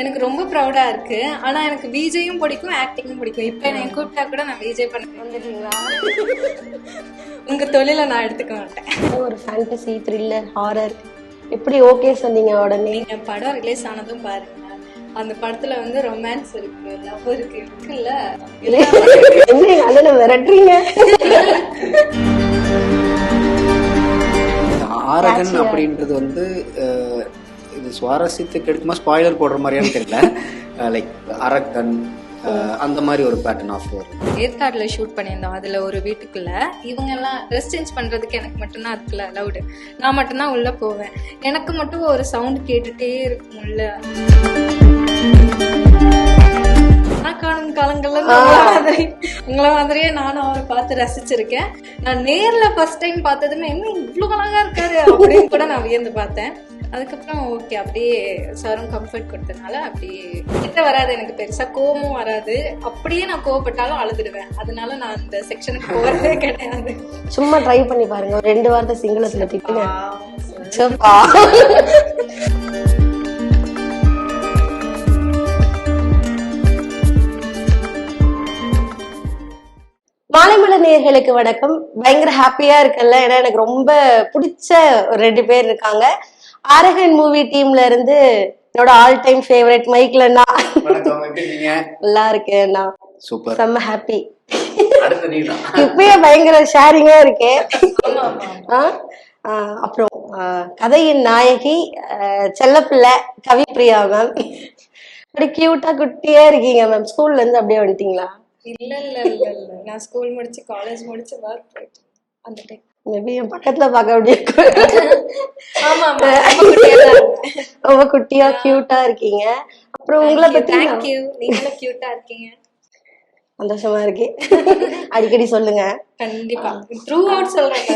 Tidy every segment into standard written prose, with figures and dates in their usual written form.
எனக்கு ரொம்ப ப்ரௌடா இருக்கு. ஆனா எனக்கு விஜயும் பிடிக்கும், ஆக்டிங்கும் பிடிக்கும். இப்ப என்னை கூப்பிட்டா கூட நான் விஜய் பண்ண வந்துட்டீங்களா? உங்க தொழிலை நான் எடுத்துக்க மாட்டேன். ஒரு ஃபேண்டசி, த்ரில்லர், ஹாரர் எப்படி ஓகே சொன்னீங்க உடனே? நீங்க படம் ரிலீஸ் ஆனதும் பாருங்க. அந்த படத்துல வந்து ரொமான்ஸ் இருக்கு, லவ் இருக்குல்ல. என்ன அண்ணனை மிரட்டுறீங்க? ஆரகன் அப்படின்றது வந்து இது சுவாரஸ்யத்துக்கு எடுக்குமா ஸ்பாய்லர் போடுற மாதிரியான்னு தெரியல. லைக் அரக்கன் அந்த மாதிரி ஒரு பேட்டர்ன் ஆஃப் ஏற்காடுல ஷூட் பண்ணியிருந்தோம். அதுல ஒரு வீட்டுக்குள்ள இவங்க எல்லாம் ட்ரெஸ் சேஞ்ச் பண்றதுக்கு எனக்கு மட்டும்தான் அதுக்குள்ள அலவுடு. நான் மட்டும்தான் உள்ள போவேன். எனக்கு மட்டும் ஒரு சவுண்ட் கேட்டுட்டே இருக்கும் உள்ள. காணும் காலங்கள்ல உங்களை மாதிரியே நானும் அவரை பார்த்து ரசிச்சிருக்கேன். நான் நேர்ல ஃபர்ஸ்ட் டைம் பார்த்ததுமே என்ன இவ்வளவு அழகா இருக்காரு அப்படின்னு கூட நான் வியந்து பார்த்தேன். அதுக்கப்புறம் ஓகே, அப்படியே சாரும் கம்ஃபர்ட் கொடுத்ததுனால அப்படியே கிட்ட வராது. எனக்கு பெருசா கோபமும் வராது. அப்படியே நான் கோவப்பட்டாலும் அழுதுடுவேன். அதனால நான் அந்த செக்ஷனுக்கு போறதே கிடையாது. சும்மா ட்ரை பண்ணி பாருங்க, ஒரு 2 வார்த்தை சிங்களத்துல திட்டுங்க. மாலைமலை நேயர்களுக்கு வணக்கம். பயங்கர ஹாப்பியா இருக்குல்ல, ஏன்னா எனக்கு ரொம்ப பிடிச்ச ஒரு 2 பேர் இருக்காங்க. அரகன் மூவி டீம்ல இருந்து என்னோட ஆல் டைம் ஃபேவரட் மைக்லண்ணா. நல்லா இருக்கேண்ணா, சூப்பர், செம்ம ஹாப்பி. இப்பயே பயங்கர ஷேரிங்கா இருக்கேன். அப்புறம் கதையின் நாயகி செல்லப்பிள்ளை கவிப்பிரியா மேம். அப்படி கியூட்டா குட்டியா இருக்கீங்க மேம். ஸ்கூல்ல இருந்து அப்படியே வந்துட்டீங்களா? இல்ல இல்ல இல்ல இல்ல, நான் ஸ்கூல் முடிச்சு காலேஜ் முடிச்சு ஒர்க் போயிட்டு அந்த டைம். மேபி என் பக்கத்துல பார்க்க அப்படியே ஆமா ரொம்ப குட்டியா கியூட்டா இருக்கீங்க. அப்புறம் உங்களை பத்தி நீங்களும் கியூட்டா இருக்கீங்க. சந்தோஷமா இருக்கு. அடிக்கடி சொல்லுங்க. கண்டிப்பா த்ரூ அவுட் சொல்றேன்.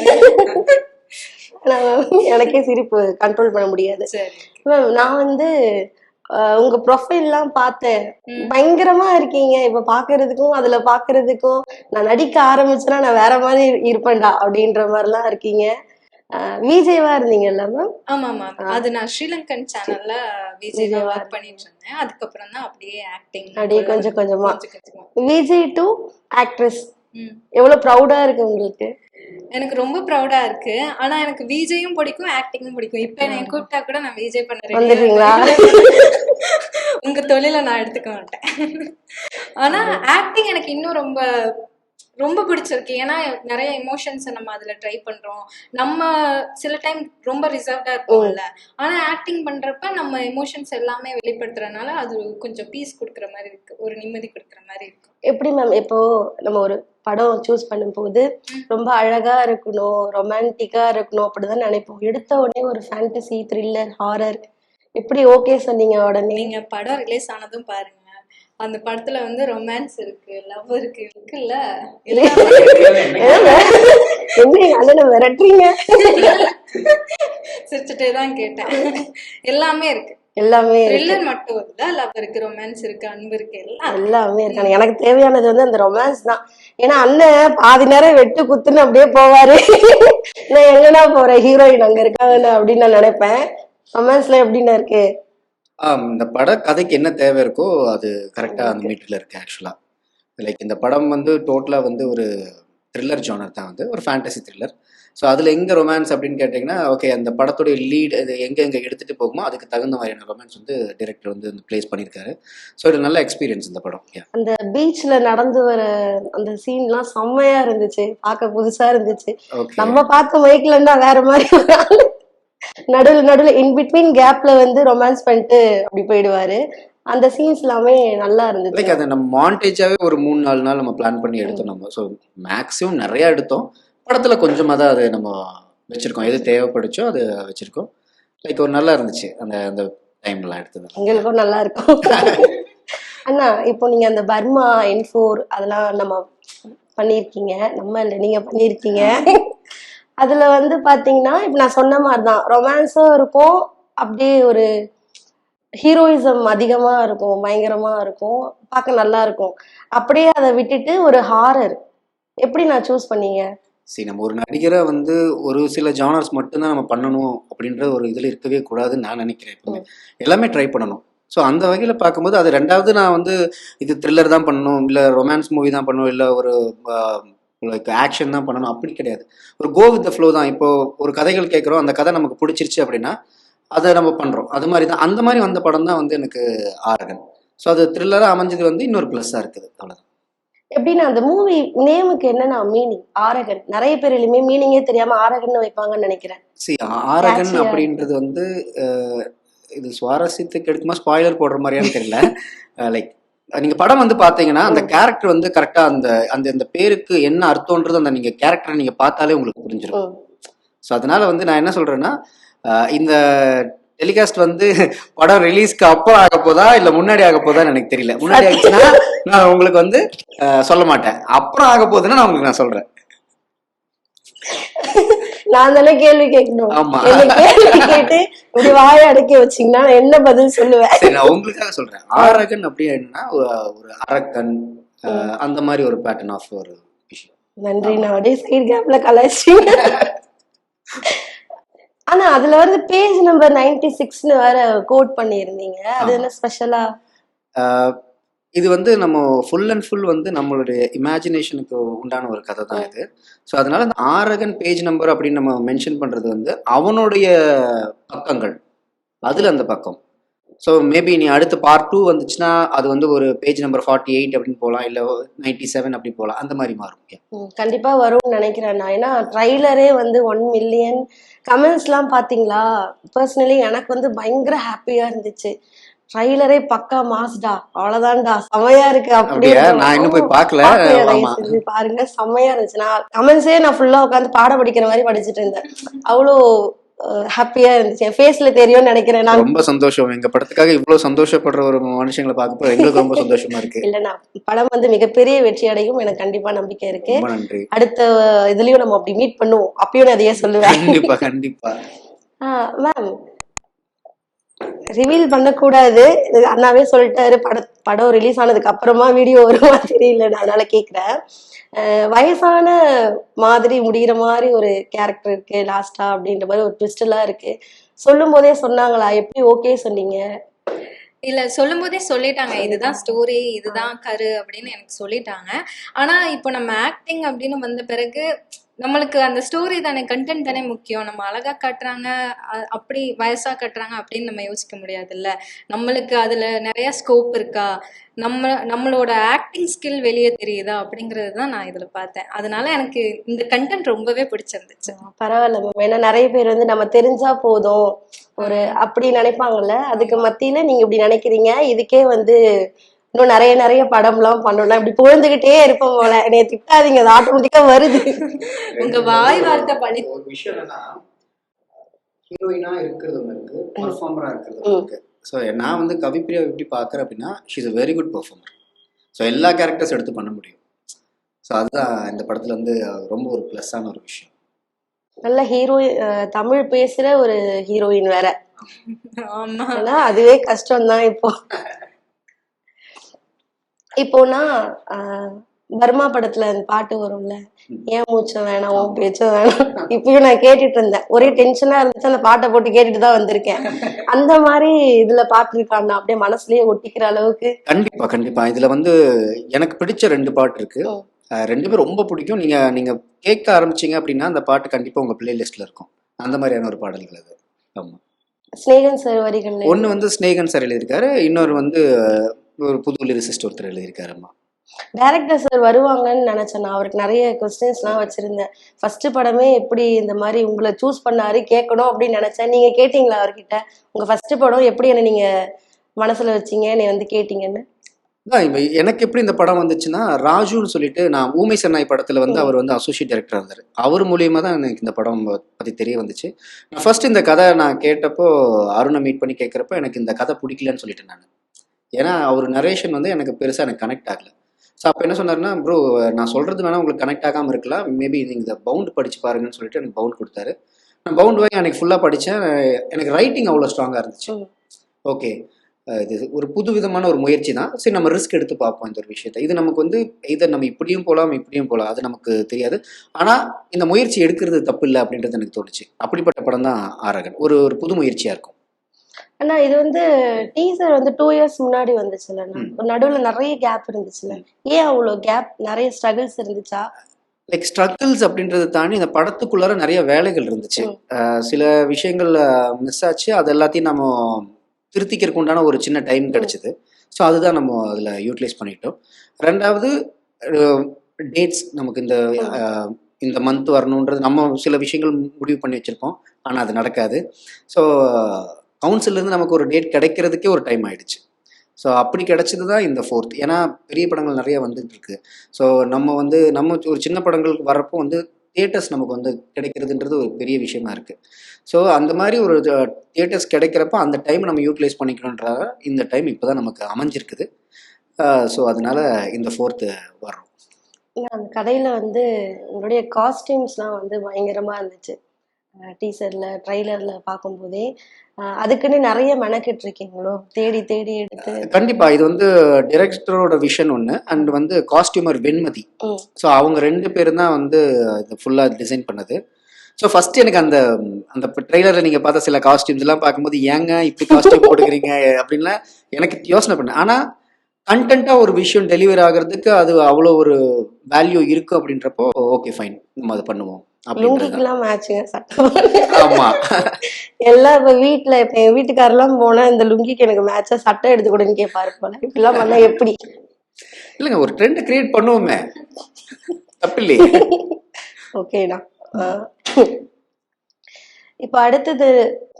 எனக்கே சிரிப்பு கண்ட்ரோல் பண்ண முடியாது. நான் வந்து உங்க ப்ரொஃபைல் எல்லாம் பார்த்தேன். பயங்கரமா இருக்கீங்க. இப்ப பாக்குறதுக்கும் அதுல பாக்குறதுக்கும் நான் நடிக்க ஆரம்பிச்சேன்னா நான் வேற மாதிரி இருப்பேன்டா அப்படின்ற மாதிரி எல்லாம் இருக்கீங்க. விஜயவா இருந்தீங்கல்ல மேம்? ஆமா ஆமா, அது நான் ஸ்ரீலங்கன் சேனல்ல விஜய் ஒர்க் பண்ணிட்டு இருந்தேன். அதுக்கப்புறம் தான் அப்படியே ஆக்டிங் அப்படியே கொஞ்சம் கொஞ்சமா. விஜய் டு ஆக்ட்ரஸ் எவ்வளவு ப்ரௌடா இருக்கு உங்களுக்கு? எனக்கு ரொம்ப ப்ரௌடா இருக்கு. ஆனா எனக்கு விஜயும் பிடிக்கும், ஆக்டிங்கும் பிடிக்கும். இப்ப என்னை கூப்பிட்டா கூட நான் விஜய் பண்ண வந்துட்டீங்களா? உங்க தொழிலை நான் எடுத்துக்க மாட்டேன். ஆனா ஆக்டிங் எனக்கு இன்னும் ரொம்ப ரொம்ப பிடிச்சிருக்கு. ஏன்னா நிறைய எமோஷன்ஸை நம்ம அதுல ட்ரை பண்றோம். நம்ம சில டைம் ரொம்ப ரிசர்வ்டா இருப்போம்ல, ஆனா ஆக்டிங் பண்றப்ப நம்ம எமோஷன்ஸ் எல்லாமே வெளிப்படுத்துறதுனால அது கொஞ்சம் பீஸ் கொடுக்குற மாதிரி இருக்கு, ஒரு நிம்மதி கொடுக்குற மாதிரி இருக்கு. எப்படி மேம், இப்போ நம்ம ஒரு படம் சூஸ் பண்ணும்போது ரொம்ப அழகா இருக்கணும், ரொமான்டிக்கா இருக்கணும் அப்படிதான் நினைப்போம். எடுத்த உடனே ஒரு ஃபேண்டசி, த்ரில்லர், ஹாரர் எப்படி ஓகே சொன்னீங்க உடனே? நீங்க படம் ரிலீஸ் ஆனதும் பாருங்க. அந்த படத்துல வந்து ரொமான்ஸ் இருக்கு, லவ் இருக்குல்ல. என்ன அண்ணனை மிரட்டுறீங்க? சிரிச்சுட்டே தான் கேட்டேன். எல்லாமே இருக்கு, எல்லாமே த்ரில்லர் மட்டும் இல்ல, லவ் இருக்கு, ரொமான்ஸ் இருக்கு, அன்பு இருக்கு, எல்லாமே இருக்காங்க. எனக்கு தேவையானது வந்து அந்த ரொமான்ஸ் தான். ஏன்னா அண்ணன் பாதி நேரம் வெட்டு குத்துன்னு அப்படியே போவாரு. நான் எங்கன்னா போறேன், ஹீரோயின் அங்க இருக்காங்க அப்படின்னு நான் நினைப்பேன். ரொமான்ஸ்ல எப்படின்னா இருக்கு? இந்த பட கதைக்கு என்ன தேவை இருக்கோ அது கரெக்டாக அந்த மீட்டரில் இருக்குது. ஆக்சுவலாக லைக் இந்த படம் வந்து டோட்டலாக வந்து ஒரு த்ரில்லர் ஜானர் தான், வந்து ஒரு ஃபேண்டசி த்ரில்லர். ஸோ அதில் எங்கே ரொமான்ஸ் அப்படின்னு கேட்டிங்கன்னா, ஓகே அந்த படத்துடைய லீட் அது எங்கே எடுத்துகிட்டு போகுமோ அதுக்கு தகுந்த மாதிரியான ரொமான்ஸ் வந்து டைரக்டர் வந்து பிளேஸ் பண்ணியிருக்காரு. ஸோ இது நல்ல எக்ஸ்பீரியன்ஸ் இந்த படம். அந்த பீச்சில் நடந்து வர அந்த சீன்லாம் செம்மையாக இருந்துச்சு, பார்க்க புதுசாக இருந்துச்சு. நம்ம பார்த்த மைக்கில் இருந்தால் வேற மாதிரி நடுவில் இன்பிட்வீன் கேப்ல வந்து ரொமான்ஸ் பண்ணிட்டு அப்படி போயிடுவாரு. அந்த சீன்ஸ் எல்லாமே நல்லா இருந்துச்சு. லைக் அதை நம்ம மாண்டேஜாவே ஒரு 3-4 நாள் நம்ம பிளான் பண்ணி எடுத்தோம் நம்ம. ஸோ மேக்ஸிமம் நிறைய எடுத்தோம். படத்துல கொஞ்சமா தான் அது நம்ம வச்சிருக்கோம், எது தேவைப்படுச்சோ அது வச்சிருக்கோம். லைக் ஒரு நல்லா இருந்துச்சு அந்த அந்த டைம்லாம் எடுத்தது. எங்களுக்கும் நல்லா இருக்கும். அண்ணா, இப்போ நீங்க அந்த பர்மா N4 அதெல்லாம் நம்ம பண்ணியிருக்கீங்க. நம்ம இல்லை, நீங்க பண்ணியிருக்கீங்க. அதுல வந்து பாத்தீங்கன்னா இப்ப நான் சொன்ன மாதிரிதான் ரொமான்ஸும் இருக்கும், அப்படியே ஒரு ஹீரோயிசம் அதிகமா இருக்கும், பயங்கரமா இருக்கும், பார்க்க நல்லா இருக்கும். அப்படியே அதை விட்டுட்டு ஒரு ஹாரர் எப்படி நான் சூஸ் பண்ணீங்க? சரி, நம்ம ஒரு நடிகரை வந்து ஒரு சில ஜானர்ஸ் மட்டும்தான் நம்ம பண்ணணும் அப்படின்ற ஒரு இதில் இருக்கவே கூடாதுன்னு நான் நினைக்கிறேன். எப்பவுமே எல்லாமே ட்ரை பண்ணணும். ஸோ அந்த வகையில் பார்க்கும்போது அது ரெண்டாவது நான் வந்து இது த்ரில்லர் தான் பண்ணணும், இல்லை ரொமான்ஸ் மூவி தான் பண்ணணும், இல்லை ஒரு லைக் ஆக்ஷன் தான் பண்ணணும், அப்படி கிடையாது. ஒரு கோ வித் த ஃப்ளோ தான். இப்போ ஒரு கதைகள் கேட்குறோம், அந்த கதை நமக்கு பிடிச்சிருச்சு அப்படின்னா அதை நம்ம பண்ணுறோம். அது மாதிரி தான், அந்த மாதிரி வந்த படம் தான் வந்து எனக்கு ஆரகன். ஸோ அது த்ரில்லராக அமைஞ்சது வந்து இன்னொரு ப்ளஸ்ஸாக இருக்குது, அவ்வளோதான். எப்படின்னா அந்த மூவி நேமுக்கு என்னன்னா மீனிங் ஆரகன், நிறைய பேர் எதுவுமே மீனிங்கே தெரியாம ஆரகன்னு வைப்பாங்கன்னு நினைக்கிறேன். ஆரகன் Catchy-ஆ அப்படின்றது வந்து இது சுவாரஸ்யத்துக்கு எடுக்குமா ஸ்பாய்லர் போடுற மாதிரியான்னு தெரியல. லைக் நீங்க படம் வந்து பாத்தீங்கன்னா அந்த கேரக்டர் வந்து கரெக்டா அந்த அந்த இந்த பேருக்கு என்ன அர்த்தம்ன்றது அந்த நீங்க கேரக்டரை நீங்க பார்த்தாலே உங்களுக்கு புரிஞ்சிடும். ஸோ அதனால வந்து நான் என்ன சொல்றேன்னா, இந்த டெலிகாஸ்ட் வந்து படம் ரிலீஸ்க்கு அப்புறம் ஆக போதா இல்ல முன்னாடி ஆக போதான்னு எனக்கு தெரியல. முன்னாடி ஆச்சுன்னா நான் உங்களுக்கு வந்து சொல்ல மாட்டேன், அப்புறம் ஆக போகுதுன்னா நான் உங்களுக்கு நான் சொல்றேன். நான் தானே கேள்வி கேட்கணும். ஆமா. என்ன கேள்வி கேட்டு இப்படி வாயை அடக்கி வச்சீங்கன்னா நான் என்ன பதில் சொல்லுவேன்? சரி, நான் உங்களுக்காக சொல்றேன். ஆரகன் அப்படின்னா ஒரு அரக்கன், அந்த மாதிரி ஒரு பேட்டர்ன் ஆஃப் ஒரு விஷயம். நன்றி, நான் அப்படியே சைடு கேப்ல கலாய்ச்சி. ஆனா அதுல வந்து பேஜ் நம்பர் 96ன்னு வேற கோட் பண்ணியிருந்தீங்க, அது என்ன ஸ்பெஷலா? இது வந்து நம்ம ஃபுல் அண்ட் ஃபுல் வந்து நம்மளுடைய இமேஜினேஷனுக்கு உண்டான ஒரு கதை தான் இது. ஸோ அதனால அந்த ஆரகன் பேஜ் நம்பர் அப்படின்னு நம்ம மென்ஷன் பண்றது வந்து அவனுடைய பக்கங்கள், அதுல அந்த பக்கம். ஸோ மேபி நீ அடுத்த பார்ட் 2 வந்துச்சுன்னா அது வந்து ஒரு பேஜ் நம்பர் 48 அப்படின்னு போகலாம், இல்லை 97 அப்படி போகலாம், அந்த மாதிரி மாறும். கண்டிப்பா வரும்னு நினைக்கிறேன் நான். ஏன்னா ட்ரைலரே வந்து 1 மில்லியன் கமெண்ட்ஸ்லாம் பாத்தீங்களா? பர்சனலி எனக்கு வந்து பயங்கர ஹாப்பியா இருந்துச்சு. ட்ரைலரே பக்கா மாஸ்டா, அவ்வளவுதான்டா, செமையா இருக்கு அப்படி. நான் இன்னும் போய் பார்க்கல. பாருங்க, செமையா இருந்துச்சு. நான் கமெண்ட்ஸே நான் ஃபுல்லா உட்காந்து பாட படிக்கிற மாதிரி படிச்சுட்டு இருந்தேன். அவ்வளோ ஹாப்பியா இருந்துச்சு. என் ஃபேஸ்ல தெரியும்னு நினைக்கிறேன். நான் ரொம்ப சந்தோஷம். எங்க படத்துக்காக இவ்வளவு சந்தோஷப்படுற ஒரு மனுஷங்களை பார்க்கப்போ எங்களுக்கு ரொம்ப சந்தோஷமா இருக்கு. இல்லைன்னா படம் வந்து மிகப்பெரிய வெற்றி அடையும், எனக்கு கண்டிப்பா நம்பிக்கை இருக்கு. ரொம்ப நன்றி. அடுத்த இதுலயும் நம்ம அப்படி மீட் பண்ணுவோம், அப்பயும் நான் அதையே சொல்லுவேன். கண்டிப்பா கண்டிப்பா. மேம், ரிவீல் பண்ணக்கூடாது, அண்ணாவே சொல்லிட்டாரு. படம் ரிலீஸ் ஆனதுக்கு அப்புறமா வீடியோ வருமா தெரியல, நான் அதனால கேக்குறேன். வயசான மாதிரி முடிகிற மாதிரி ஒரு கேரக்டர் இருக்கு லாஸ்டா அப்படின்ற மாதிரி ஒரு ட்விஸ்ட் எல்லாம் இருக்கு. சொல்லும் போதே சொன்னாங்களா? எப்படி ஓகே சொன்னீங்க? இல்ல, சொல்லும் போதே சொல்லிட்டாங்க, இதுதான் ஸ்டோரி, இதுதான் கரு அப்படின்னு எனக்கு சொல்லிட்டாங்க. ஆனா இப்போ நம்ம ஆக்டிங் அப்படின்னு வந்த பிறகு நம்மளுக்கு அந்த ஸ்டோரி தானே, கண்டென்ட் தானே முக்கியம். நம்ம அழகா காட்டுறாங்க, அப்படி வயசா காட்டுறாங்க அப்படின்னு நம்ம யோசிக்க முடியாதுல்ல. நம்மளுக்கு அதுல நிறைய ஸ்கோப் இருக்கா, நம்மளோட ஆக்டிங் ஸ்கில் வெளியே தெரியுதா அப்படிங்கிறது தான் நான் இதுல பார்த்தேன். அதனால எனக்கு இந்த கண்டென்ட் ரொம்பவே பிடிச்சிருந்துச்சு. பரவாயில்ல மேம். ஏன்னா நிறைய பேர் வந்து நம்ம தெரிஞ்சா போதும் ஒரு அப்படி நினைப்பாங்கல்ல, அதுக்கு மத்தியில நீங்க இப்படி நினைக்கிறீங்க. இதுக்கே வந்து இன்னும் நிறைய நிறைய படம்லாம் பண்ணணும், இப்படி புகழ்ந்துகிட்டே இருப்போம் போல. என்னைய திட்டாதீங்க, அது ஆட்டோமேட்டிக்கா வருது. உங்க வாய் வார்த்தை பழி. ஒரு விஷயம் என்னன்னா, ஹீரோயினா இருக்கிறது இருக்கு, பர்ஃபார்மரா இருக்கிறது இருக்கு. ஸோ நான் வந்து கவிப்பிரியா எப்படி பார்க்குறேன் அப்படின்னா, she is a very good performer. So எல்லா கேரக்டர்ஸ் எடுத்து பண்ண முடியும். ஸோ அதுதான் இந்த படத்துல வந்து ரொம்ப ஒரு ப்ளஸ்ஸான ஒரு விஷயம். நல்ல ஹீரோயின், தமிழ் பேசுற ஒரு ஹீரோயின் வேற. ஆமா, ஆனா அதுவே கஷ்டம் தான். இப்போனா பர்மா படத்துல அந்த பாட்டு வரும்ல, ஏன் மூச்சம் வேணாம் உன் பேச்சும் வேணாம், இப்பயும் நான் கேட்டுட்டு இருந்தேன். ஒரே டென்ஷனா இருந்துச்சு, அந்த பாட்டை போட்டு கேட்டுட்டு தான் வந்திருக்கேன். அந்த மாதிரி இதுல பாத்துருக்காங்க, அப்படியே மனசுலயே ஒட்டிக்கிற அளவுக்கு. கண்டிப்பா கண்டிப்பா. இதுல வந்து எனக்கு பிடிச்ச 2 பாட்டு இருக்கு. 2மே ரொம்ப பிடிக்கும். நீங்க கேட்க ஆரம்பிச்சீங்க அப்படின்னா அந்த பாட்டு கண்டிப்பா உங்க பிளேலிஸ்ட்ல இருக்கும். அந்த மாதிரியான ஒரு பாடல்கள் அது. ஆமா. ஸ்நேகன் சார் வரிகள். ஒன்னு வந்து ஸ்நேகன் சார் எழுதியிருக்காரு, இன்னொரு வந்து ஒரு புது லிரிசிஸ்ட் ஒருத்தர் எழுதியிருக்காரு. அம்மா டைரக்டர் சார் வருவாங்கன்னு நினைச்சேன். நான் அவருக்கு நிறைய கொஸ்டின்ஸ்லாம் வச்சிருந்தேன். ஃபர்ஸ்ட் படமே எப்படி இந்த மாதிரி உங்களை சூஸ் பண்ணாரு கேட்கணும் அப்படின்னு நினைச்சேன். நீங்க கேட்டீங்களா அவர்கிட்ட? உங்க ஃபர்ஸ்ட் படம் எப்படி என்ன நீங்க மனசுல வச்சீங்க, நீ வந்து கேட்டீங்கன்னு? எனக்கு எப்படி இந்த படம் வந்துச்சுன்னா, ராஜுன்னு சொல்லிட்டு, நான் ஊமை சென்னாய் படத்துல வந்து அவர் வந்து அசோசியேட் டைரக்டர் இருந்தார். அவர் மூலியமா தான் எனக்கு இந்த படம் பத்தி தெரிய வந்துச்சு. நான் ஃபர்ஸ்ட் இந்த கதை நான் கேட்டப்போ, அருணை மீட் பண்ணி கேட்குறப்போ எனக்கு இந்த கதை பிடிக்கலன்னு சொல்லிட்டேன் நான். ஏன்னா அவர் நரேஷன் வந்து எனக்கு பெருசா எனக்கு கனெக்ட் ஆகல. ஸோ அப்போ என்ன சொன்னார்னா, ப்ரோ நான் சொல்றது வேணா உங்களுக்கு கனெக்ட் ஆகாமல் இருக்கலாம், மேபி நீங்கள் இந்த பவுண்ட் படிச்சு பாருங்கன்னு சொல்லிட்டு எனக்கு பவுண்ட் கொடுத்தாரு. நான் பவுண்ட் வாங்கி அன்னைக்கு ஃபுல்லாக படித்தேன். எனக்கு ரைட்டிங் அவ்வளோ ஸ்ட்ராங்காக இருந்துச்சு. ஓகே, இது ஒரு புது விதமான ஒரு முயற்சி தான். சரி, நம்ம ரிஸ்க் எடுத்து பார்ப்போம் இந்த ஒரு விஷயத்தை. இது நமக்கு வந்து இதை நம்ம இப்படியும் போகலாம் இப்படியும் போகலாம், அது நமக்கு தெரியாது. ஆனால் இந்த முயற்சி எடுக்கிறது தப்பு இல்லை அப்படின்றது எனக்கு தோணுச்சு. அப்படிப்பட்ட படம் தான் ஆரகன். ஒரு புது முயற்சியாக இருக்கும். ஆனா இது வந்து டீசர் வந்து 2 இயர்ஸ் முன்னாடி வந்துச்சுல்ல, நடுவுல நிறைய கேப் இருந்துச்சுல்ல, ஏன் அவ்வளவு கேப்? நிறைய ஸ்ட்ரகிள்ஸ் இருந்துச்சா? லைக் ஸ்ட்ரகிள்ஸ் அப்படின்றத தாண்டி இந்த படத்துக்குள்ளார நிறைய வேலைகள் இருந்துச்சு. சில விஷயங்கள் மிஸ் ஆச்சு. அது எல்லாத்தையும் நம்ம திருத்திக்கிறதுக்கு உண்டான ஒரு சின்ன டைம் கிடைச்சிது. ஸோ அதுதான் நம்ம அதில் யூட்டிலைஸ் பண்ணிட்டோம். ரெண்டாவது டேட்ஸ் நமக்கு இந்த மந்த் வரணுன்றது நம்ம சில விஷயங்கள் முடிவு பண்ணி வச்சுருப்போம். ஆனால் அது நடக்காது. ஸோ கவுன்சிலேருந்து நமக்கு ஒரு டேட் கிடைக்கிறதுக்கே ஒரு டைம் ஆயிடுச்சு. ஸோ அப்படி கிடைச்சது தான் இந்த 4th. ஏன்னா பெரிய படங்கள் நிறைய வந்துட்டு இருக்கு. ஸோ நம்ம ஒரு சின்ன படங்களுக்கு வர்றப்போ தியேட்டர்ஸ் நமக்கு கிடைக்கிறதுன்றது ஒரு பெரிய விஷயமா இருக்கு. ஸோ அந்த மாதிரி ஒரு தியேட்டர்ஸ் கிடைக்கிறப்ப அந்த டைம் நம்ம யூட்டிலைஸ் பண்ணிக்கணுன்ற இந்த டைம் இப்போ தான் நமக்கு அமைஞ்சிருக்குது. ஸோ அதனால இந்த 4th வர்றோம். அந்த கதையில வந்து உங்களுடைய காஸ்டியூம்ஸ்லாம் வந்து பயங்கரமா இருந்துச்சு. டீசர்ல ட்ரைலர்ல பார்க்கும்போதே அதுக்குன்னு நிறைய மெனக்கிட்டு இருக்கீங்களோ, தேடி தேடி எடுத்து? கண்டிப்பா. இது டைரக்டரோட விஷன் ஒன்று, அண்ட் காஸ்டியூமர் வெண்மதி. ஸோ அவங்க 2 பேரும் தான் இது ஃபுல்லாக டிசைன் பண்ணது. ஸோ ஃபர்ஸ்ட் எனக்கு அந்த ட்ரெய்லரில் நீங்கள் பார்த்த சில காஸ்டியூம்ஸ்லாம் பார்க்கும்போது ஏங்க இப்படி காஸ்டியூம் போட்டுக்கிறீங்க அப்படின்லாம் எனக்கு யோசனை பண்ணேன். ஆனால் கண்டென்ட்டாக ஒரு விஷயம் டெலிவரி ஆகிறதுக்கு அது அவ்வளோ ஒரு வேல்யூ இருக்கு அப்படின்றப்போ ஓகே ஃபைன் நம்ம அதை பண்ணுவோம். லுங்கிக்கெல்லாம் மேட்சுங்க சட்டை. ஆமா. எல்லாம் இப்ப என் வீட்டுக்காரெல்லாம் போனா இந்த லுங்கிக்கு எனக்கு மேட்சா சட்டை எடுத்து கொடுன்னு கேட்பாரு போல. இப்படிலாம் பண்ணா எப்படி? இல்லைங்க, ஒரு ட்ரெண்ட் கிரியேட் பண்ணுவோமே, தப்பு இல்லையே. ஓகேடா. இப்ப அடுத்தது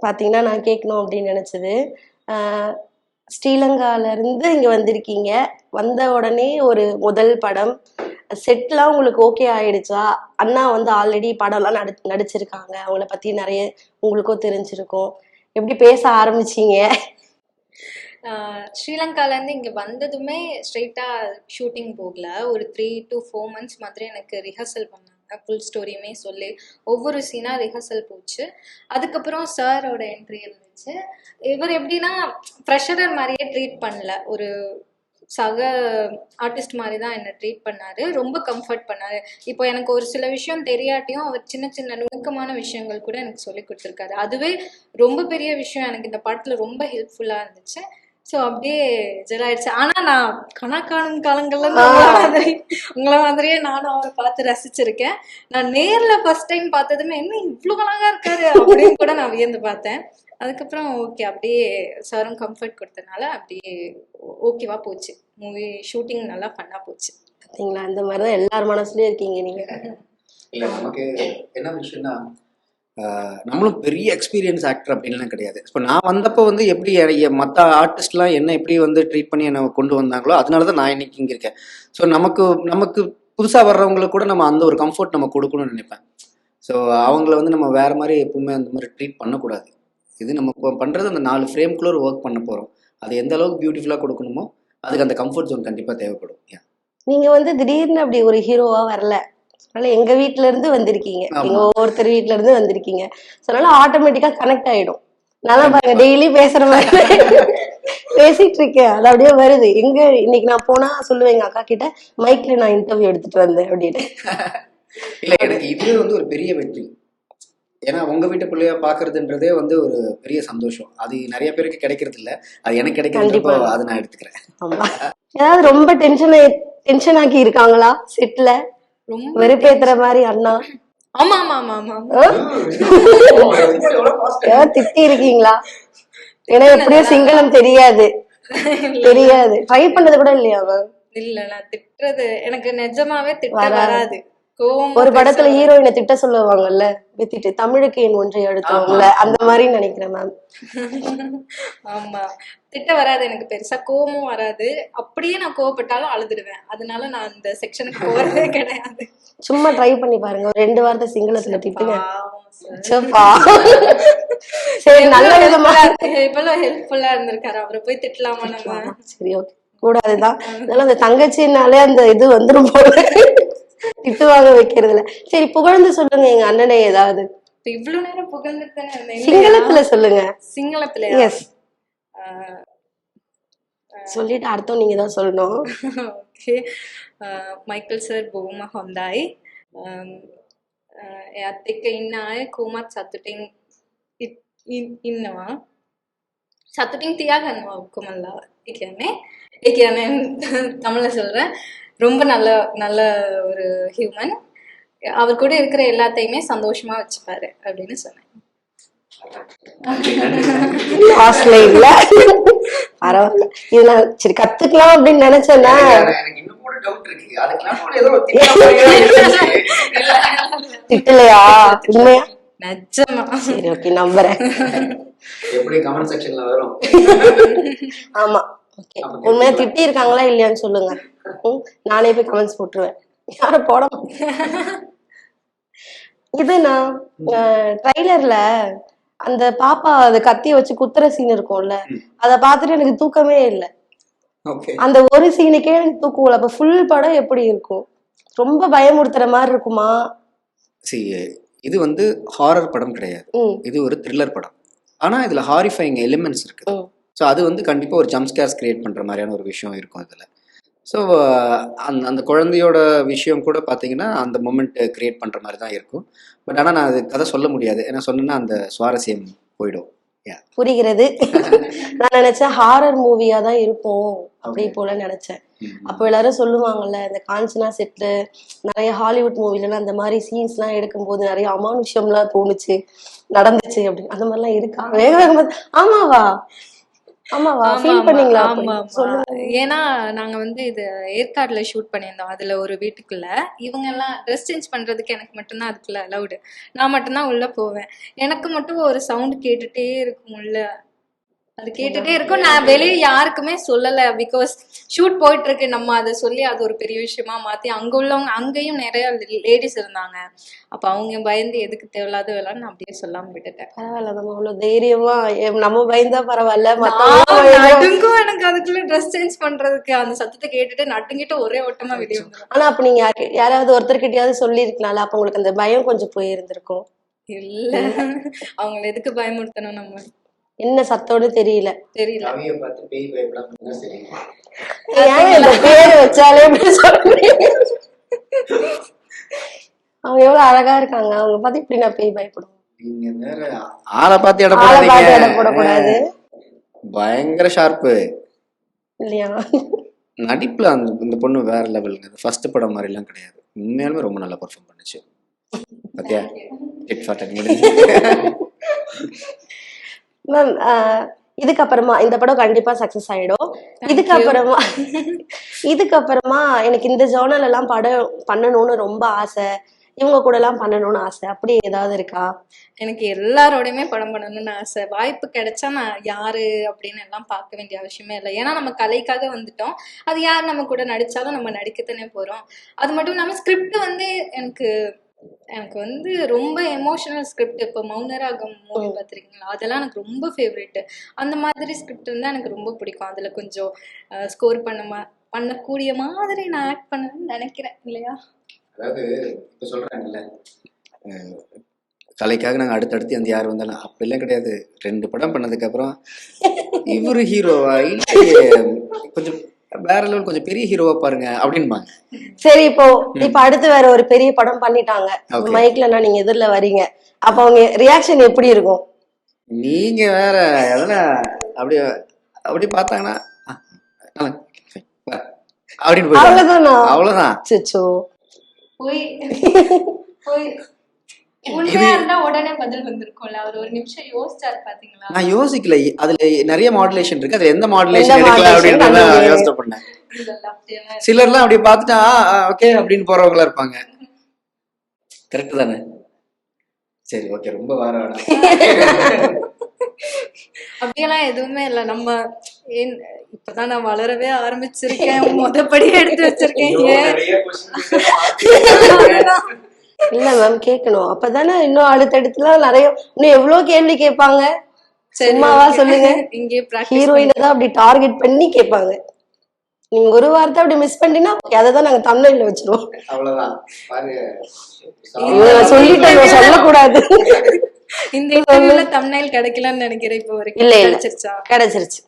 பாத்தீங்கன்னா நான் கேட்கணும் அப்படின்னு நினைச்சது, ஸ்ரீலங்கால இருந்து இங்க வந்திருக்கீங்க. வந்த உடனே ஒரு முதல் படம் செட்லாம் உங்களுக்கு ஓகே ஆயிடுச்சா? அண்ணா ஆல்ரெடி படம்லாம் நடிச்சிருக்காங்க, அவங்கள பத்தி நிறைய உங்களுக்கும் தெரிஞ்சிருக்கும். எப்படி பேச ஆரம்பிச்சீங்க? ஸ்ரீலங்காலேருந்து இங்கே வந்ததுமே ஸ்ட்ரெயிட்டாக ஷூட்டிங் போகல. ஒரு 3 to 4 months மாதிரி எனக்கு ரிஹர்சல் பண்ணாங்க. ஃபுல் ஸ்டோரியுமே சொல்லி ஒவ்வொரு சீனாக ரிஹர்சல் போச்சு. அதுக்கப்புறம் சாரோட என்ட்ரி இருந்துச்சு. இவர் எப்படின்னா ப்ரெஷரர் மாதிரியே ட்ரீட் பண்ணல, ஒரு சக ஆர்டிஸ்ட் மாதிரி தான் என்னை ட்ரீட் பண்ணாரு. ரொம்ப கம்ஃபர்ட் பண்ணாரு. இப்போ எனக்கு ஒரு சில விஷயம் தெரியாட்டியும் அவர் சின்ன சின்ன நுணுக்கமான விஷயங்கள் கூட எனக்கு சொல்லி கொடுத்துருக்காரு. அதுவே ரொம்ப பெரிய விஷயம். எனக்கு இந்த படத்தில் ரொம்ப ஹெல்ப்ஃபுல்லாக இருந்துச்சு. ஸோ அப்படியே ஜெலாயிடுச்சு. ஆனால் நான் கணக்காணும் காலங்கள்ல உங்களை மாதிரியே நானும் அவரை பார்த்து ரசிச்சிருக்கேன். நான் நேரில் ஃபர்ஸ்ட் டைம் பார்த்ததுமே என்ன இவ்வளோ அழகா இருக்காரு அப்படின்னு கூட நான் வியந்து பார்த்தேன். அதுக்கப்புறம் ஓகே, அப்படியே சாரும் கம்ஃபர்ட் கொடுத்தனால அப்படியே ஓகேவா போச்சு. மூவி ஷூட்டிங் நல்லா ஃபன்னாக போச்சு. பார்த்தீங்களா, அந்த மாதிரி தான் எல்லார் மனசுலயும் இருக்கீங்க நீங்க. இல்லை, நமக்கு என்ன விஷயம்னா நம்மளும் பெரிய எக்ஸ்பீரியன்ஸ் ஆக்டர் அப்படின்லாம் கிடையாது. இப்போ நான் வந்தப்போ எப்படி மற்ற ஆர்டிஸ்ட்லாம் என்ன எப்படி ட்ரீட் பண்ணி என்னை கொண்டு வந்தாங்களோ அதனால தான் நான் இன்னைக்கு இங்கே இருக்கேன். ஸோ நமக்கு புதுசாக வர்றவங்களுக்கு கூட நம்ம அந்த ஒரு கம்ஃபர்ட் நம்ம கொடுக்கணும்னு நினைப்பேன். ஸோ அவங்கள நம்ம வேற மாதிரி எப்பவுமே அந்த மாதிரி ட்ரீட் பண்ணக்கூடாது. இது நம்ம பண்ணுறது அந்த 4 ஃப்ரேம்குள்ளே ஒரு ஒர்க் பண்ண போகிறோம். அது எந்த அளவுக்கு பியூட்டிஃபுல்லாக கொடுக்கணுமோ அதுக்கு அந்த கம்ஃபர்ட் ஜோன் கண்டிப்பாக தேவைப்படும். நீங்க திடீர்னு அப்படி ஒரு ஹீரோவா வரல. அதனால எங்க வீட்டுல இருந்து வந்திருக்கீங்க, எங்க ஒவ்வொருத்தர் வீட்டுல இருந்து வந்திருக்கீங்க. அதனால ஆட்டோமேட்டிக்கா கனெக்ட் ஆயிடும். நான் பாருங்க டெய்லி பேசுற மாதிரி பேசிட்டு இருக்கேன், அது அப்படியே வருது. எங்க இன்னைக்கு நான் போனா சொல்லுவேன் எங்க அக்கா கிட்ட, மைக்ல நான் இன்டர்வியூ எடுத்துட்டு வந்தேன் அப்படின்னு. இல்ல, எனக்கு இது ஒரு பெரிய வெற்றி. ஏன்னா உங்க வீட்டு பிள்ளையா பாக்குறதுன்றதே ஒரு பெரிய சந்தோஷம். அது நிறைய பேருக்கு கிடைக்கிறது இல்ல, அது எனக்கு கிடைக்கிறப்போ அதை நான் எடுத்துக்கிறேன். ஏதாவது ரொம்ப டென்ஷன் ஆக்கி இருக்காங்களா செட்ல? ரொம்ப வெறுப்பேத்துற மாதிரி அண்ணா? ஆமா ஆமா ஆமா ஆமா. திட்டி இருக்கீங்களா? ஏன்னா எப்படியும் சிங்களம் தெரியாது, ட்ரை பண்ணது கூட இல்லையா? இல்ல, நான் திட்டுறது எனக்கு நிஜமாவே திட்ட வராது. ஒரு படத்துல ஹீரோயினை திட்ட சொல்லுவாங்கல்ல, வித்திட்டு தமிழுக்கு என் ஒன்றை எடுத்தவங்கள, அந்த மாதிரி நினைக்கிறேன் மேம். ஆமா, திட்ட வராது. எனக்கு பெருசா கோபமும் வராது. அப்படியே நான் கோவப்பட்டாலும் அழுதுடுவேன். அதனால நான் அந்த செக்ஷனுக்கு போறதே கிடையாது. சும்மா ட்ரை பண்ணி பாருங்க, ஒரு 2 வார்த்தை சிங்களத்துல திட்டுங்க. சரி, நல்ல விதமா இவ்வளவு ஹெல்ப்ஃபுல்லா இருந்திருக்காரு, அவரை போய் திட்டலாமா நம்ம? சரி, ஓகே, கூடாதுதான். அதனால அந்த தங்கச்சினாலே அந்த இது வந்துரும் போல, திட்டுவாங்க வைக்கிறதுல. சரி, புகழ்ந்து சொல்லுங்க எங்க அண்ணனை ஏதாவது. இவ்வளவு நேரம் புகழ்ந்துட்டேன். சிங்களத்துல சொல்லுங்க. சிங்களத்துல? எஸ். சொல்லிட்டு அர்த்தம் நீங்க தான் சொல்லணும். ஓகே. மைக்கேல் சார் බොහොම හොඳයි. එයාත් එක්ක ඉන්න අය කොහොමත් සතුටින් ඉන්නවා. சத்துட்டிங் தியாகன் குமல்லா ஏக்கியானே தமிழ்ல சொல்றேன். ரொம்ப நல்ல நல்ல ஒரு ஹியூமன். அவர் கூட இருக்கிற எல்லாத்தையுமே சந்தோஷமா வச்சுப்பாரு அப்படின்னு சொன்னேன். ஆஸ்திரேலியா பரவாயில்ல, இது நான் சரி கத்துக்கலாம் அப்படின்னு நினைச்சேன்னா எனக்கு இன்னும் கூட டவுட் இருக்கு. அதுக்கெல்லாம் கூட ஏதோ திட்டலையா? உண்மையா? நிஜமா. சரி ஓகே, நம்புறேன். எப்படி கமெண்ட் செக்ஷன்ல வரும். ஆமா ஓகே, உண்மையா திட்டி இருக்காங்களா இல்லையான்னு சொல்லுங்க. நானே போய் கமெண்ட்ஸ் போட்டுருவேன், யாரும் போட மாட்டேன். இது நான் ட்ரைலர்ல அந்த பாப்பா அது கத்திய வச்சு குத்துற சீன் இருக்கும்ல, அத பாத்துட்டு எனக்கு தூக்கமே இல்லை. அந்த ஒரு சீனுக்கே எனக்கு தூக்கம் இல்லை. அப்ப ஃபுல் படம் எப்படி இருக்கும்? ரொம்ப பயமுறுத்துற மாதிரி இருக்குமா? இது வந்து ஹாரர் படம் கிடையாது, இது ஒரு த்ரில்லர் படம். ஆனா இதுல ஹாரிஃபைங் எலிமெண்ட்ஸ் இருக்கு. ஸோ அது வந்து கண்டிப்பா ஒரு ஜம்ப் ஸ்கேர்ஸ் கிரியேட் பண்ற மாதிரியான ஒரு விஷயம் இருக்கும் இதுல. ஸோ அந்த குழந்தையோட விஷயம் கூட பார்த்தீங்கன்னா அந்த மொமெண்ட் கிரியேட் பண்ணுற மாதிரி தான் இருக்கும். பட் ஆனால் நான் அது கதை சொல்ல முடியாது, ஏன்னா சொன்னா அந்த சுவாரஸ்யம் போயிடும். புரிகிறது. நான் நினைச்சேன் ஹாரர் மூவியா தான் இருக்கும் அப்படி போல நினைச்சேன். அப்போ எல்லாரும் சொல்லுவாங்கல்ல, இந்த காஞ்சனா செட்ல நிறைய ஹாலிவுட் மூவில அந்த மாதிரி சீன்ஸ் எல்லாம் எடுக்கும்போது நிறைய அமானுஷ்யம்லாம் தோணுச்சு, நடந்துச்சு அப்படின்னு. அந்த மாதிரிலாம் இருக்கா? வேக வேகமா? ஆமாவா ஆமாவா ஃபீல் பண்ணீங்களா? ஏன்னா நாங்க வந்து இது ஏற்காடுல ஷூட் பண்ணியிருந்தோம். அதுல ஒரு வீட்டுக்குள்ள இவங்க எல்லாம் ட்ரெஸ் சேஞ்ச் பண்றதுக்கு எனக்கு மட்டும்தான் அதுக்குள்ள அலவுடு. நான் மட்டும்தான் உள்ள போவேன். எனக்கு மட்டும் ஒரு சவுண்ட் கேட்டுட்டே இருக்கும் உள்ள, அது கேட்டுட்டே இருக்கும். நான் வெளியே யாருக்குமே சொல்லல, பிகாஸ் ஷூட் போயிட்டு இருக்கு. நம்ம அதை சொல்லி அது ஒரு பெரிய விஷயமா மாத்தி அங்க உள்ளவங்க, அங்கேயும் நிறைய லேடிஸ் இருந்தாங்க. அப்ப அவங்க பயந்து எதுக்கு தேவையில்லாத வேலைன்னு நான் அப்படியே சொல்லாம விட்டுட்டேன். பரவாயில்ல, நம்ம அவ்வளவு தைரியமா நம்ம பயந்தா பரவாயில்ல. நடுங்கும் எனக்கு அதுக்குள்ள ட்ரெஸ் சேஞ்ச் பண்றதுக்கு. அந்த சத்தத்தை கேட்டுட்டு நடுங்கிட்டு ஒரே ஓட்டமா வெளியே வந்துடும். ஆனா அப்ப நீங்க யாராவது ஒருத்தர்கிட்டயாவது சொல்லி இருக்கனால அப்ப உங்களுக்கு அந்த பயம் கொஞ்சம் போயிருந்திருக்கும். இல்ல, அவங்களை எதுக்கு பயமுறுத்தணும்? நம்ம என்ன சத்தோடு தெரியல. ஏன் இந்த பேரு வச்சாலே அவங்க எவ்வளவு அழகா இருக்காங்க, அவங்க பார்த்து இப்படி நான் பேய் பயப்படுவேன். ஆளை பார்த்து இடம் போடக்கூடாது. பயங்கர ஷார்ப்பு இல்லையா? நடிப்புல இந்த பொண்ணு வேற லெவலுங்க. ஃபர்ஸ்ட் படம் மாதிரி எல்லாம் கிடையாது, உண்மையாலுமே ரொம்ப நல்லா பெர்ஃபார்ம் பண்ணுச்சு. பாத்தியா, hit for ten minutes. Ma'am இதுக்கப்புறமா இந்த படம் கண்டிப்பா சக்சஸ் ஆயிடும். இதுக்கப்புறமா எனக்கு இந்த ஜானல் எல்லாம் படம் பண்ணணும்னு ரொம்ப ஆசை, இவங்க கூட எல்லாம் பண்ணணும்னு ஆசை, அப்படி ஏதாவது இருக்கா? எனக்கு எல்லாரோடையுமே படம் பண்ணணும்னு ஆசை. வாய்ப்பு கிடைச்சா நான் யாரு அப்படின்னு எல்லாம் பார்க்க வேண்டிய அவசியமே இல்லை. ஏன்னா நம்ம கலைக்காக வந்துட்டோம். அது யார் நம்ம கூட நடிச்சாலும் நம்ம நடிக்கத்தானே போறோம். அது மட்டும் இல்லாம ஸ்கிரிப்ட் வந்து எனக்கு வந்து ரொம்ப எமோஷனல் ஸ்கிரிப்ட். இப்போ மௌனராகம் மூவி பார்த்துருக்கீங்களா, அதெல்லாம் எனக்கு ரொம்ப ஃபேவரெட். அந்த மாதிரி ஸ்கிரிப்ட் இருந்தால் எனக்கு ரொம்ப பிடிக்கும். அதில் கொஞ்சம் ஸ்கோர் பண்ணக்கூடிய மாதிரி நான் ஆக்ட் பண்ணணும்னு நினைக்கிறேன். இல்லையா? அதாவது இப்போ சொல்கிறாங்கல்ல, கலைக்காக நாங்கள் அடுத்தடுத்து அந்த யார் வந்தாலும் அப்படிலாம் கிடையாது. 2 படம் பண்ணதுக்கப்புறம் இவரு ஹீரோவா இல்லையே, கொஞ்சம் வேற லெவல், கொஞ்சம் பெரிய ஹீரோவா பாருங்க அப்படின்பாங்க. சரி, இப்போ அடுத்து வேற ஒரு பெரிய படம் பண்ணிட்டாங்க, மைக்ல நீங்க எதிரில வரீங்க, அப்ப அவங்க ரியாக்ஷன் எப்படி இருக்கும்? நீங்க வேற அதெல்லாம் அப்படி பார்த்தாங்கன்னா அப்படின்னு போய் அவ்வளவுதான். உடனே பதில் வந்திருக்கும்ல. அவர் ஒரு நிமிஷம் யோசிச்சாரு பாத்தீங்களா? நான் யோசிக்கல, அதுல நிறைய மாடுலேஷன் இருக்கு, அதுல எந்த மாடுலேஷன் எடுக்கலாம் அப்படின்னு யோசனை பண்ணேன். சிலர்லாம் அப்படி பார்த்துட்டா ஓகே அப்படின்னு போறவங்களா இருப்பாங்க. கரெக்ட் தானே? சரி ஓகே, ரொம்ப வார வேணாம். அப்படியெல்லாம் எதுவுமே இல்ல. நம்ம இப்பதான் நான் வளரவே ஆரம்பிச்சிருக்கேன், மொதப்படியே எடுத்து வச்சிருக்கேன். இல்ல மேம், கேட்கணும். அப்பதானே இன்னும் அடுத்தடுத்துலாம் நிறைய இன்னும் எவ்வளவு கேள்வி கேட்பாங்க. சும்மாவா சொல்லுங்க, ஹீரோயினை தான் அப்படி டார்கெட் பண்ணி கேட்பாங்க. நீங்க ஒரு வார்த்தை அப்படி மிஸ் பண்ணிட்டீங்கன்னா அதைதான் நாங்க தமிழ்ல வச்சிருவோம். சொல்லிட்டோம், சொல்லக்கூடாது. இந்த இன்டர்வியூல தம்ப்நெயில் கிடைக்கலன்னு நினைக்கிறேன். இப்போ வரைக்கும் இல்ல கிடைச்சிருச்சு.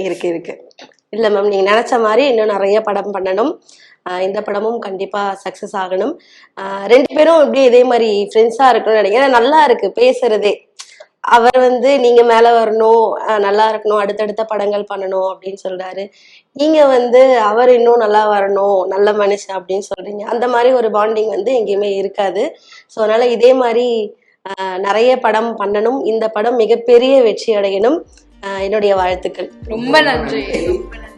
இருக்கு. இல்ல மேம், நீங்க நினைச்ச மாதிரி இன்னும் நிறைய படம் பண்ணணும். இந்த படமும் கண்டிப்பா சக்சஸ் ஆகணும். 2 பேரும் இப்படி இதே மாதிரி ஃப்ரெண்ட்ஸா இருக்கணும்னு நினைக்கிறேன். நல்லா இருக்கு பேசுறதே. அவர் வந்து நீங்க மேல வரணும், நல்லா இருக்கணும், அடுத்தடுத்த படங்கள் பண்ணணும் அப்படின்னு சொல்றாரு. நீங்க வந்து அவர் இன்னும் நல்லா வரணும், நல்ல மனுஷன் அப்படின்னு சொல்றீங்க. அந்த மாதிரி ஒரு பாண்டிங் வந்து எங்கேயுமே இருக்காது. ஸோ அதனால இதே மாதிரி நிறைய படம் பண்ணணும், இந்த படம் மிகப்பெரிய வெற்றி அடையணும். என்னுடைய வாழ்த்துக்கள். ரொம்ப நன்றி.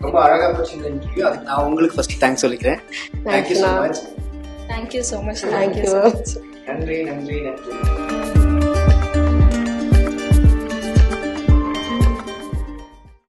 ரொம்ப அழகா போச்சு இந்த இன்டர்வியூ. அதுக்கு நான் உங்களுக்கு ஃபர்ஸ்ட் தேங்க்ஸ் சொல்லிக்கிறேன். Thank you so much. Thank you so much. Thank you. நன்றி நன்றி நன்றி.